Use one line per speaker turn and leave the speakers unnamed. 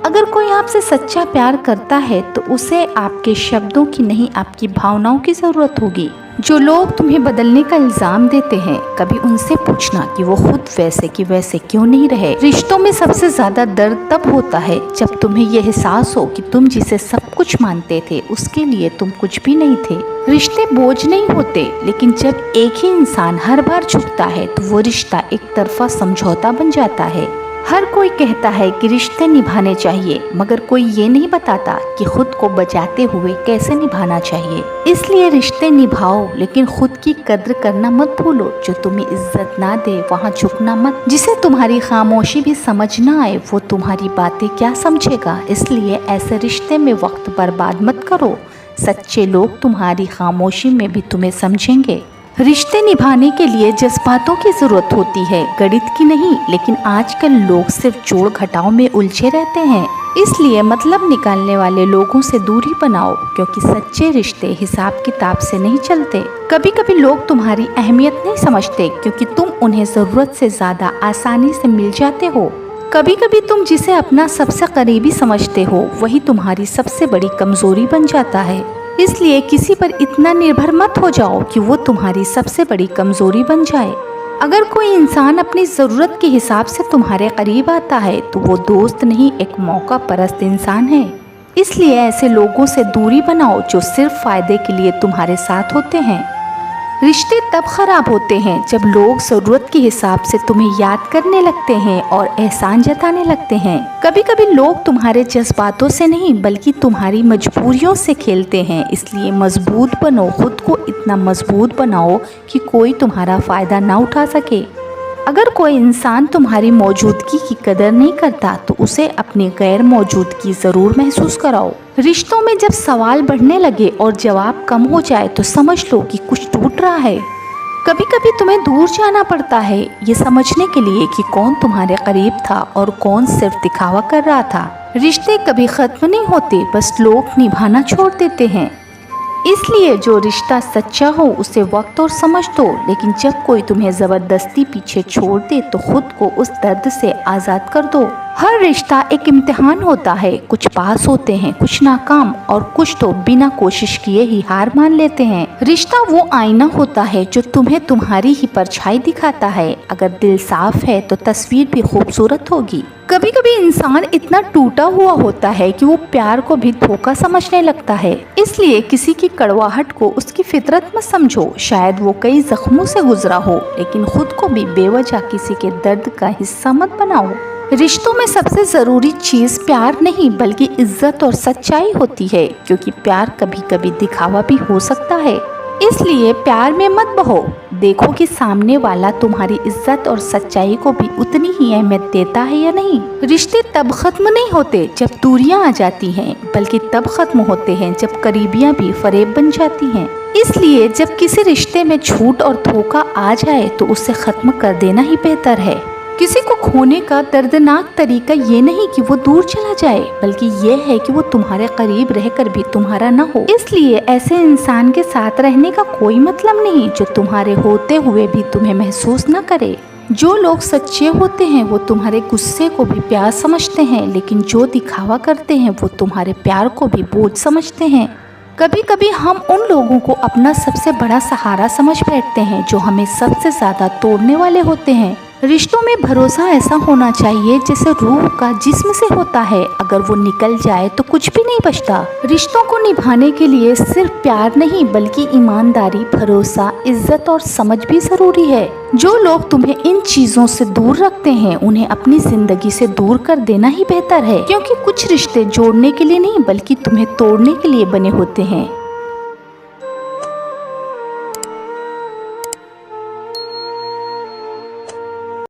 अगर कोई आपसे सच्चा प्यार करता है तो उसे आपके शब्दों की नहीं, आपकी भावनाओं की जरूरत होगी। जो लोग तुम्हें बदलने का इल्जाम देते हैं, कभी उनसे पूछना कि वो खुद वैसे की वैसे क्यों नहीं रहे। रिश्तों में सबसे ज्यादा दर्द तब होता है जब तुम्हें यह एहसास हो कि तुम जिसे सब कुछ मानते थे उसके लिए तुम कुछ भी नहीं थे। रिश्ते बोझ नहीं होते, लेकिन जब एक ही इंसान हर बार झुकता है तो वो रिश्ता एक तरफा समझौता बन जाता है। हर कोई कहता है कि रिश्ते निभाने चाहिए, मगर कोई ये नहीं बताता कि खुद को बचाते हुए कैसे निभाना चाहिए। इसलिए रिश्ते निभाओ, लेकिन खुद की कद्र करना मत भूलो। जो तुम्हें इज्जत ना दे वहाँ झुकना मत। जिसे तुम्हारी खामोशी भी समझ ना आए वो तुम्हारी बातें क्या समझेगा। इसलिए ऐसे रिश्ते में वक्त बर्बाद मत करो। सच्चे लोग तुम्हारी खामोशी में भी तुम्हें समझेंगे। रिश्ते निभाने के लिए जज्बातों की जरूरत होती है, गणित की नहीं। लेकिन आजकल लोग सिर्फ जोड़ घटाव में उलझे रहते हैं। इसलिए मतलब निकालने वाले लोगों से दूरी बनाओ, क्योंकि सच्चे रिश्ते हिसाब किताब से नहीं चलते। कभी कभी लोग तुम्हारी अहमियत नहीं समझते, क्योंकि तुम उन्हें जरूरत से ज्यादा आसानी से मिल जाते हो। कभी कभी तुम जिसे अपना सबसे करीबी समझते हो वही तुम्हारी सबसे बड़ी कमजोरी बन जाता है। इसलिए किसी पर इतना निर्भर मत हो जाओ कि वो तुम्हारी सबसे बड़ी कमजोरी बन जाए। अगर कोई इंसान अपनी ज़रूरत के हिसाब से तुम्हारे करीब आता है तो वो दोस्त नहीं, एक मौका परस्त इंसान है। इसलिए ऐसे लोगों से दूरी बनाओ जो सिर्फ फायदे के लिए तुम्हारे साथ होते हैं। रिश्ते तब खराब होते हैं जब लोग ज़रूरत के हिसाब से तुम्हें याद करने लगते हैं और एहसान जताने लगते हैं। कभी कभी लोग तुम्हारे जज्बातों से नहीं बल्कि तुम्हारी मजबूरियों से खेलते हैं। इसलिए मजबूत बनो, खुद को इतना मजबूत बनाओ कि कोई तुम्हारा फ़ायदा ना उठा सके। अगर कोई इंसान तुम्हारी मौजूदगी की कदर नहीं करता तो उसे अपनी गैर मौजूदगी ज़रूर महसूस कराओ। रिश्तों में जब सवाल बढ़ने लगे और जवाब कम हो जाए तो समझ लो कि कुछ टूट रहा है। कभी कभी तुम्हें दूर जाना पड़ता है ये समझने के लिए कि कौन तुम्हारे करीब था और कौन सिर्फ दिखावा कर रहा था। रिश्ते कभी खत्म नहीं होते, बस लोग निभाना छोड़ देते हैं। इसलिए जो रिश्ता सच्चा हो उसे वक्त और समझ दो, लेकिन जब कोई तुम्हें ज़बरदस्ती पीछे छोड़ दे तो खुद को उस दर्द से आज़ाद कर दो। हर रिश्ता एक इम्तिहान होता है, कुछ पास होते हैं, कुछ नाकाम और कुछ तो बिना कोशिश किए ही हार मान लेते हैं। रिश्ता वो आईना होता है जो तुम्हें तुम्हारी ही परछाई दिखाता है। अगर दिल साफ है तो तस्वीर भी खूबसूरत होगी। कभी कभी इंसान इतना टूटा हुआ होता है कि वो प्यार को भी धोखा समझने लगता है। इसलिए किसी की कड़वाहट को उसकी फितरत मत समझो। शायद वो कई जख्मों से गुजरा हो, लेकिन खुद को भी बेवजह किसी के दर्द का हिस्सा मत बनाओ। रिश्तों में सबसे ज़रूरी चीज़ प्यार नहीं बल्कि इज्जत और सच्चाई होती है, क्योंकि प्यार कभी कभी दिखावा भी हो सकता है। इसलिए प्यार में मत बहो, देखो कि सामने वाला तुम्हारी इज्जत और सच्चाई को भी उतनी ही अहमियत देता है या नहीं। रिश्ते तब खत्म नहीं होते जब दूरियां आ जाती हैं, बल्कि तब खत्म होते हैं जब करीबियां भी फरेब बन जाती हैं। इसलिए जब किसी रिश्ते में झूठ और धोखा आ जाए तो उसे खत्म कर देना ही बेहतर है। किसी को खोने का दर्दनाक तरीका ये नहीं कि वो दूर चला जाए, बल्कि ये है कि वो तुम्हारे करीब रहकर भी तुम्हारा ना हो। इसलिए ऐसे इंसान के साथ रहने का कोई मतलब नहीं जो तुम्हारे होते हुए भी तुम्हें महसूस न करे। जो लोग सच्चे होते हैं वो तुम्हारे गुस्से को भी प्यार समझते हैं, लेकिन जो दिखावा करते हैं वो तुम्हारे प्यार को भी बोझ समझते हैं। कभी कभी हम उन लोगों को अपना सबसे बड़ा सहारा समझ बैठते हैं जो हमें सबसे ज्यादा तोड़ने वाले होते हैं। रिश्तों में भरोसा ऐसा होना चाहिए जैसे रूह का जिस्म से होता है, अगर वो निकल जाए तो कुछ भी नहीं बचता। रिश्तों को निभाने के लिए सिर्फ प्यार नहीं बल्कि ईमानदारी, भरोसा, इज्जत और समझ भी जरूरी है। जो लोग तुम्हें इन चीजों से दूर रखते हैं उन्हें अपनी जिंदगी से दूर कर देना ही बेहतर है, क्योंकि कुछ रिश्ते जोड़ने के लिए नहीं बल्कि तुम्हें तोड़ने के लिए बने होते हैं।